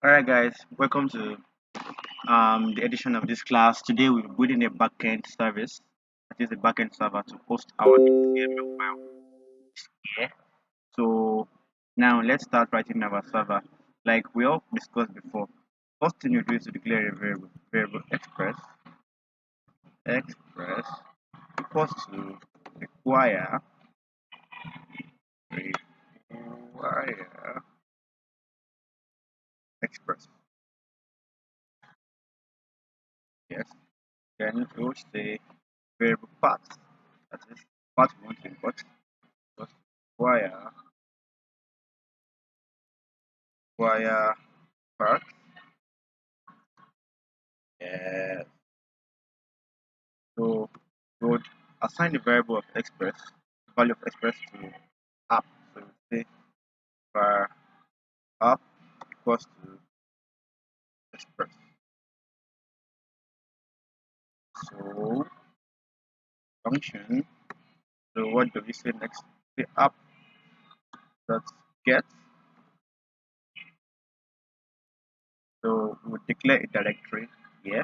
Alright guys, welcome to the edition of this class. Today we're building a backend service, that is a backend server to host our HTML file here. So now let's start writing our server. Like we all discussed before, first thing you do is to declare a variable express equals to require require express. Yes. Then we will say variable path, that is path we want to import, equals to require path. Yeah. So we would assign the variable of express, value of express to app. So we say var app equals to express. So function. So what do we say next? The app dot get. So we would declare a directory here.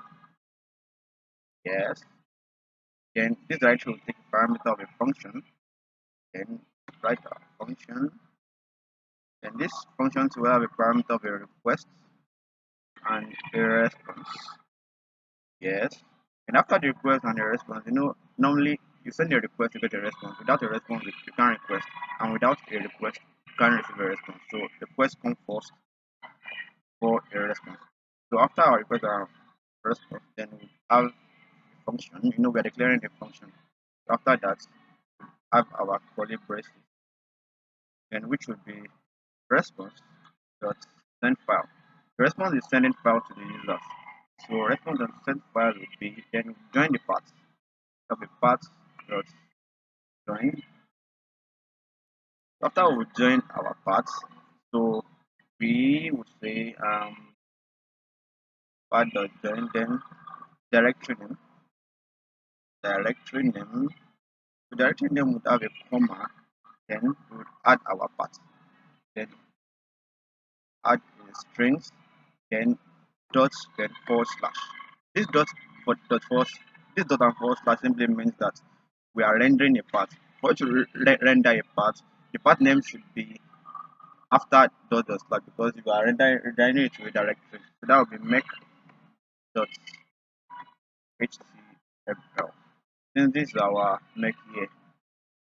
Yes. Then this directory will take a parameter of a function. Then write our function. Then this function will have a parameter of a request and a response. Yes. And after the request and the response, normally you send a request, you get a response. Without a response, you can't request. And without a request, you can't receive a response. So the request comes first for a response. So after our request and response, then we have a function. We're declaring a function. After that, have our curly braces, then which would be response dot send file. The response is sending file to the users. So response dot send file would be then join the path. Of the path dot join. After we join our paths, so we would say path dot join, then directory name. Directory name. The directory name would have a comma, then we would add our path. Then add the strings, then dot, then forward slash. This dot for dot forward this dot and forward slash simply means that we are rendering a path. For you to render a path, the path name should be after dot slash because you are rendering it to a directory. So that would be make dot html. Since this is our make here,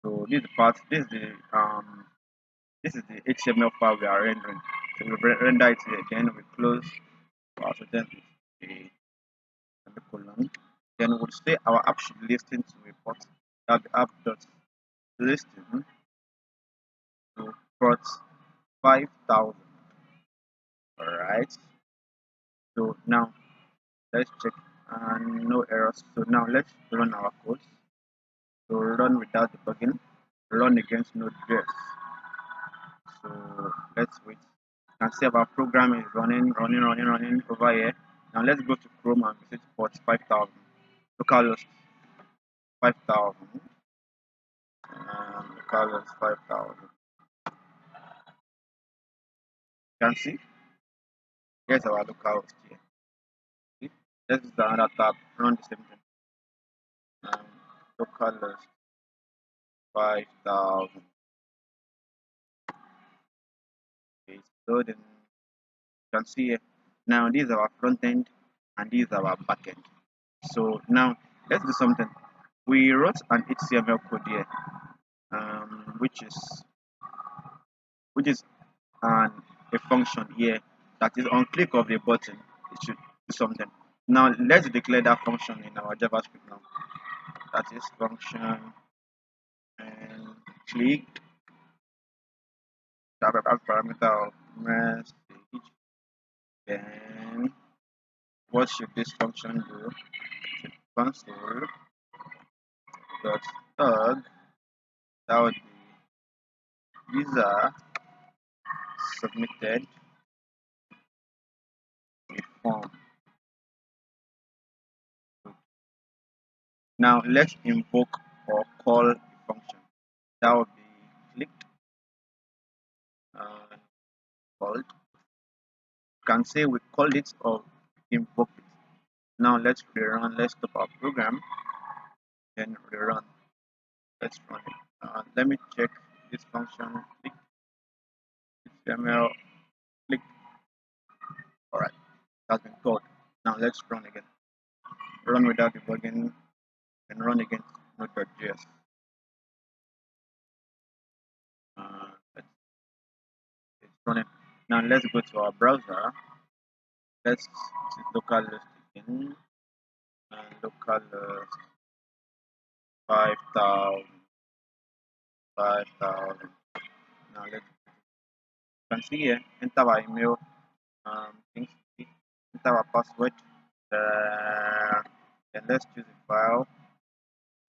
so this is the part. This is the HTML file we are rendering. So we render it here. Then we close. So then the semicolon. Then we'll say our app should listen to a port. That the app dot listen to port 5000. Alright. So now let's check and no errors. So now let's run our code. So run without debugging, run against Node.js. So let's wait. You can see our program is running over here. Now let's go to Chrome and visit port 5000. Localhost 5000. Localhost 5000. You can see, here's our localhost here. See? Let's do another tab, run the same thing. Um, Localhost 5000. Okay, so then you can see here. Now this is our front end and this is our back end. So now let's do something. We wrote an HTML code here, which is an a function here that is on click of the button. It should do something. Now let's declare that function in our JavaScript now. That is function and click that parameter of message. Then what should this function do? Console dot tag, that would be user submitted a form. Now let's invoke or call the function. That would be clicked and called. can say we call it or invoke it. Now let's rerun. Let's stop our program, then rerun. Let's run it. Let me check this function. Click HTML. Click. All right, that's been called. Now let's run again. Run without debugging and run against Node.js. Let's run it. Now let's go to our browser. Let's use localhost again and localhost 5,000. Now let's can see here, enter our email, things, enter our password. Then let's choose a file.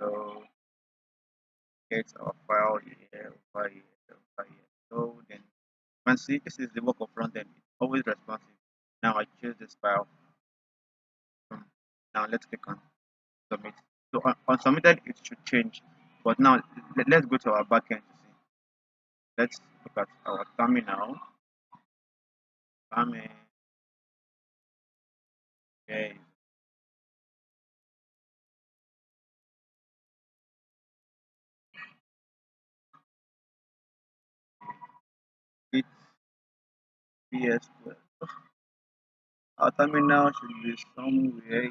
So get our file here, over here, over here. So then you can see this is the work of front end. It's always responsive. Now I choose this file. Now let's click on submit. So on submitted it should change. But now let's go to our backend to see. Let's look at our terminal. Terminal. Okay. It's PS. Our terminal should be somewhere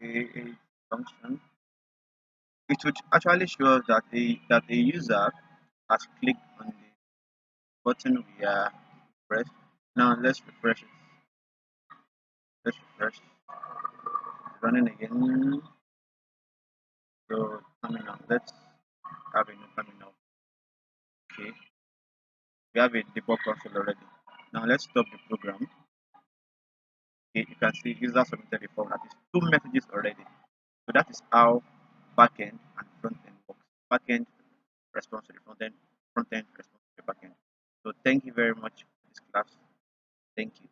in a function. It would actually show us that a user has clicked on the button we are pressed. Now let's refresh it. Let's refresh. It's running again. So terminal. Let's have a new terminal. Okay. We have a debug console already. Now let's stop the program. Okay, you can see user submitted a form that is two messages already. So that is how backend and front end works. Backend responds to the front end responds to the backend. So thank you very much for this class. Thank you.